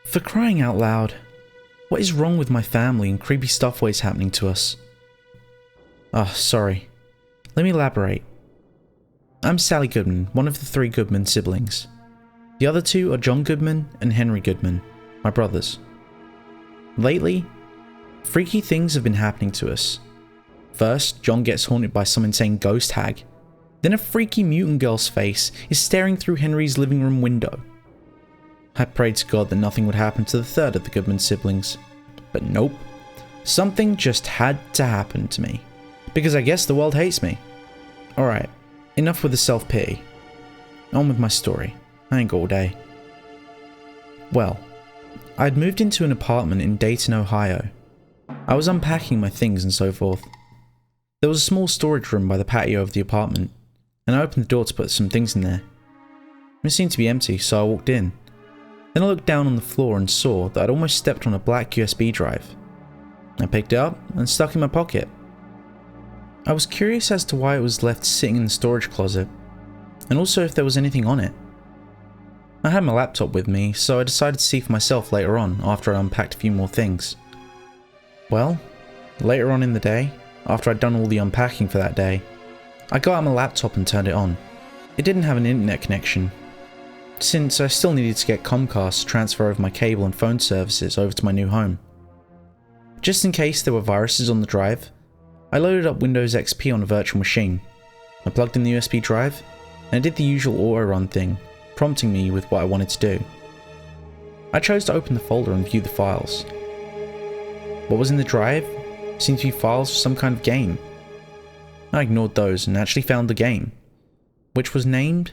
For crying out loud, what is wrong with my family and creepy stuff always happening to us? Sorry. Let me elaborate. I'm Sally Goodman, one of the 3 Goodman siblings. The other 2 are John Goodman and Henry Goodman, my brothers. Lately, freaky things have been happening to us. First, John gets haunted by some insane ghost hag. Then a freaky mutant girl's face is staring through Henry's living room window. I prayed to God that nothing would happen to the 3rd of the Goodman siblings. But nope. Something just had to happen to me. Because I guess the world hates me. Alright, enough with the self-pity. On with my story. I ain't got all day. Well, I'd moved into an apartment in Dayton, Ohio. I was unpacking my things and so forth. There was a small storage room by the patio of the apartment, and I opened the door to put some things in there. It seemed to be empty, so I walked in. Then I looked down on the floor and saw that I'd almost stepped on a black USB drive. I picked it up and stuck it in my pocket. I was curious as to why it was left sitting in the storage closet, and also if there was anything on it. I had my laptop with me, so I decided to see for myself later on after I unpacked a few more things. Well, later on in the day, after I'd done all the unpacking for that day, I got out my laptop and turned it on. It didn't have an internet connection, since I still needed to get Comcast to transfer over my cable and phone services over to my new home. Just in case there were viruses on the drive, I loaded up Windows XP on a virtual machine. I plugged in the USB drive, and it did the usual auto-run thing, prompting me with what I wanted to do. I chose to open the folder and view the files. What was in the drive seemed to be files for some kind of game. I ignored those and actually found the game, which was named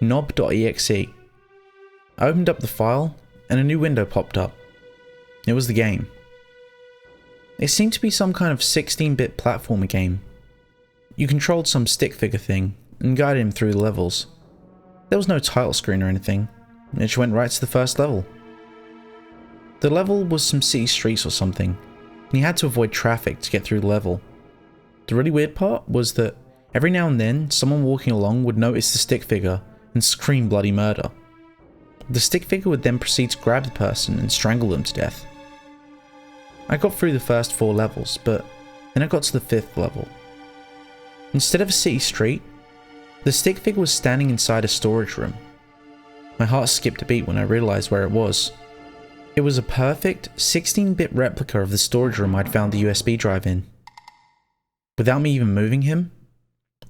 Knob.exe. I opened up the file and a new window popped up. It was the game. It seemed to be some kind of 16-bit platformer game. You controlled some stick figure thing and guided him through the levels. There was no title screen or anything, it just went right to the first level. The level was some city streets or something, and you had to avoid traffic to get through the level. The really weird part was that every now and then someone walking along would notice the stick figure and scream bloody murder. The stick figure would then proceed to grab the person and strangle them to death. I got through the first 4 levels, but then I got to the 5th level. Instead of a city street, the stick figure was standing inside a storage room. My heart skipped a beat when I realized where it was. It was a perfect 16-bit replica of the storage room I'd found the USB drive in. Without me even moving him,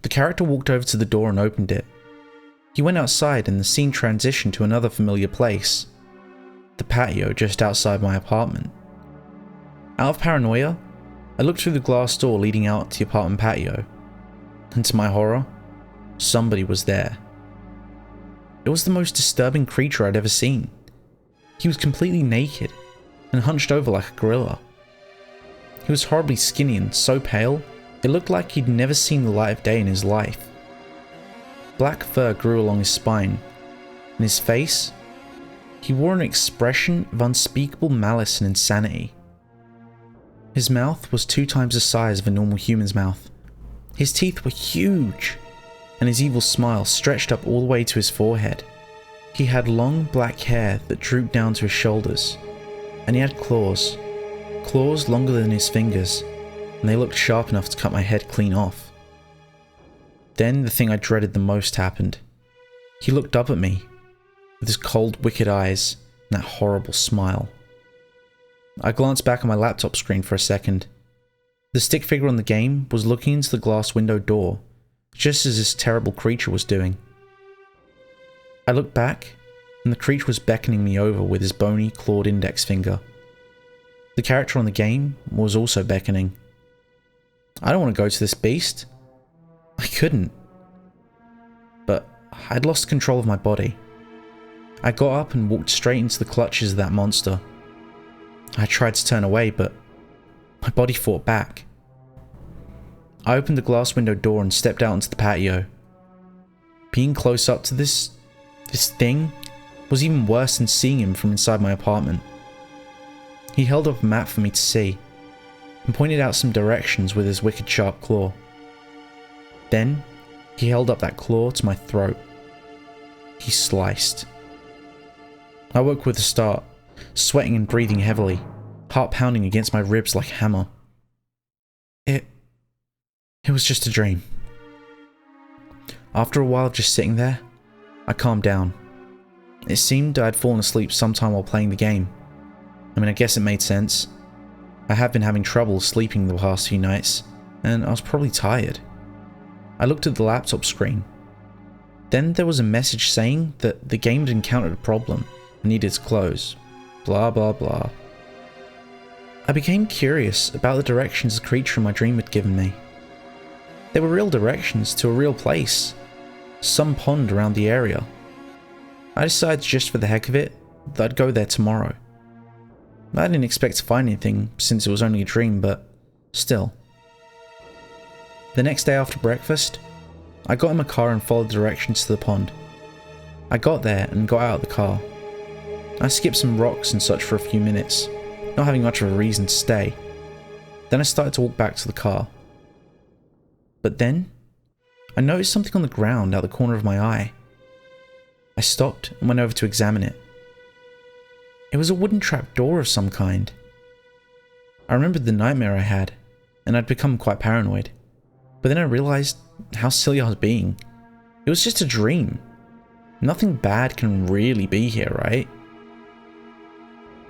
the character walked over to the door and opened it. He went outside and the scene transitioned to another familiar place, the patio just outside my apartment. Out of paranoia, I looked through the glass door leading out to the apartment patio, and to my horror, somebody was there. It was the most disturbing creature I'd ever seen. He was completely naked and hunched over like a gorilla. He was horribly skinny and so pale, it looked like he'd never seen the light of day in his life. Black fur grew along his spine, and his face, he wore an expression of unspeakable malice and insanity. His mouth was 2 times the size of a normal human's mouth. His teeth were huge, and his evil smile stretched up all the way to his forehead. He had long black hair that drooped down to his shoulders, and he had claws longer than his fingers, and they looked sharp enough to cut my head clean off. Then the thing I dreaded the most happened. He looked up at me, with his cold, wicked eyes and that horrible smile. I glanced back at my laptop screen for a second. The stick figure on the game was looking into the glass window door, just as this terrible creature was doing. I looked back, and the creature was beckoning me over with his bony, clawed index finger. The character on the game was also beckoning. I don't want to go to this beast. I couldn't. But I'd lost control of my body. I got up and walked straight into the clutches of that monster. I tried to turn away, but my body fought back. I opened the glass window door and stepped out onto the patio. Being close up to this thing was even worse than seeing him from inside my apartment. He held up a map for me to see, and pointed out some directions with his wicked sharp claw. Then, he held up that claw to my throat. He sliced. I woke with a start, sweating and breathing heavily, heart pounding against my ribs like a hammer. It was just a dream. After a while of just sitting there, I calmed down. It seemed I had fallen asleep sometime while playing the game. I mean, I guess it made sense. I have been having trouble sleeping the past few nights, and I was probably tired. I looked at the laptop screen. Then there was a message saying that the game had encountered a problem and needed to close. Blah blah blah. I became curious about the directions the creature in my dream had given me. They were real directions to a real place, some pond around the area. I decided just for the heck of it that I'd go there tomorrow. I didn't expect to find anything since it was only a dream, but still. The next day after breakfast, I got in my car and followed the directions to the pond. I got there and got out of the car. I skipped some rocks and such for a few minutes, not having much of a reason to stay. Then I started to walk back to the car. But then, I noticed something on the ground out the corner of my eye. I stopped and went over to examine it. It was a wooden trapdoor of some kind. I remembered the nightmare I had, and I'd become quite paranoid. But then I realized how silly I was being. It was just a dream. Nothing bad can really be here, right?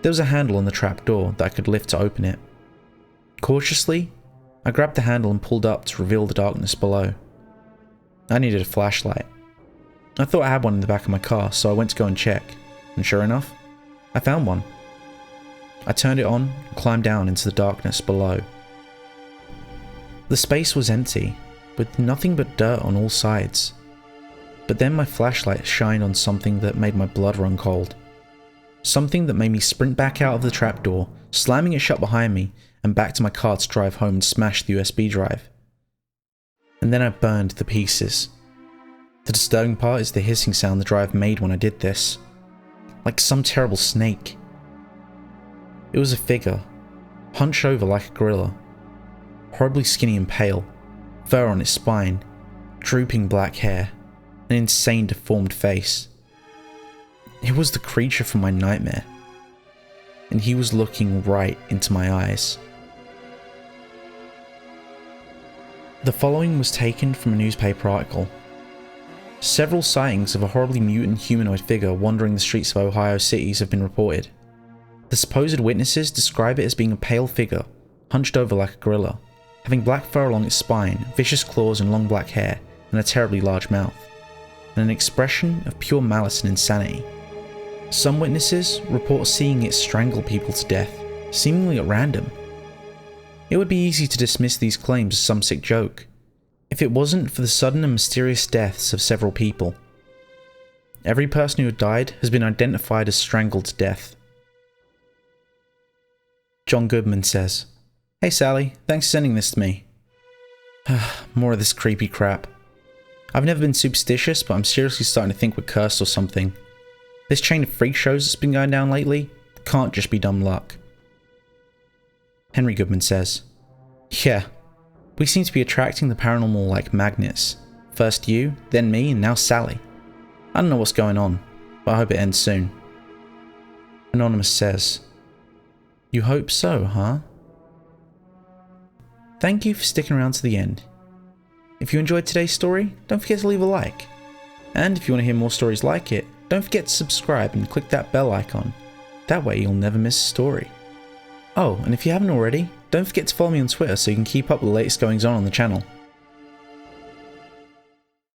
There was a handle on the trapdoor that I could lift to open it. Cautiously, I grabbed the handle and pulled up to reveal the darkness below. I needed a flashlight. I thought I had one in the back of my car, so I went to go and check, and sure enough, I found one. I turned it on and climbed down into the darkness below. The space was empty, with nothing but dirt on all sides. But then my flashlight shined on something that made my blood run cold. Something that made me sprint back out of the trapdoor, slamming it shut behind me, and back to my car to drive home and smash the USB drive. And then I burned to pieces. The disturbing part is the hissing sound the drive made when I did this. Like some terrible snake. It was a figure, hunched over like a gorilla. Horribly skinny and pale, fur on its spine, drooping black hair, an insane deformed face. It was the creature from my nightmare. And he was looking right into my eyes. The following was taken from a newspaper article. Several sightings of a horribly mutant humanoid figure wandering the streets of Ohio cities have been reported. The supposed witnesses describe it as being a pale figure, hunched over like a gorilla, having black fur along its spine, vicious claws and long black hair, and a terribly large mouth, and an expression of pure malice and insanity. Some witnesses report seeing it strangle people to death, seemingly at random. It would be easy to dismiss these claims as some sick joke, if it wasn't for the sudden and mysterious deaths of several people. Every person who had died has been identified as strangled to death. John Goodman says, "Hey Sally, thanks for sending this to me." More of this creepy crap. I've never been superstitious, but I'm seriously starting to think we're cursed or something. This chain of freak shows that's been going down lately can't just be dumb luck. Henry Goodman says, "Yeah, we seem to be attracting the paranormal like magnets. First you, then me, and now Sally. I don't know what's going on, but I hope it ends soon." Anonymous says, "You hope so, huh?" Thank you for sticking around to the end. If you enjoyed today's story, don't forget to leave a like. And if you want to hear more stories like it, don't forget to subscribe and click that bell icon. That way you'll never miss a story. Oh, and if you haven't already, don't forget to follow me on Twitter so you can keep up with the latest goings on the channel.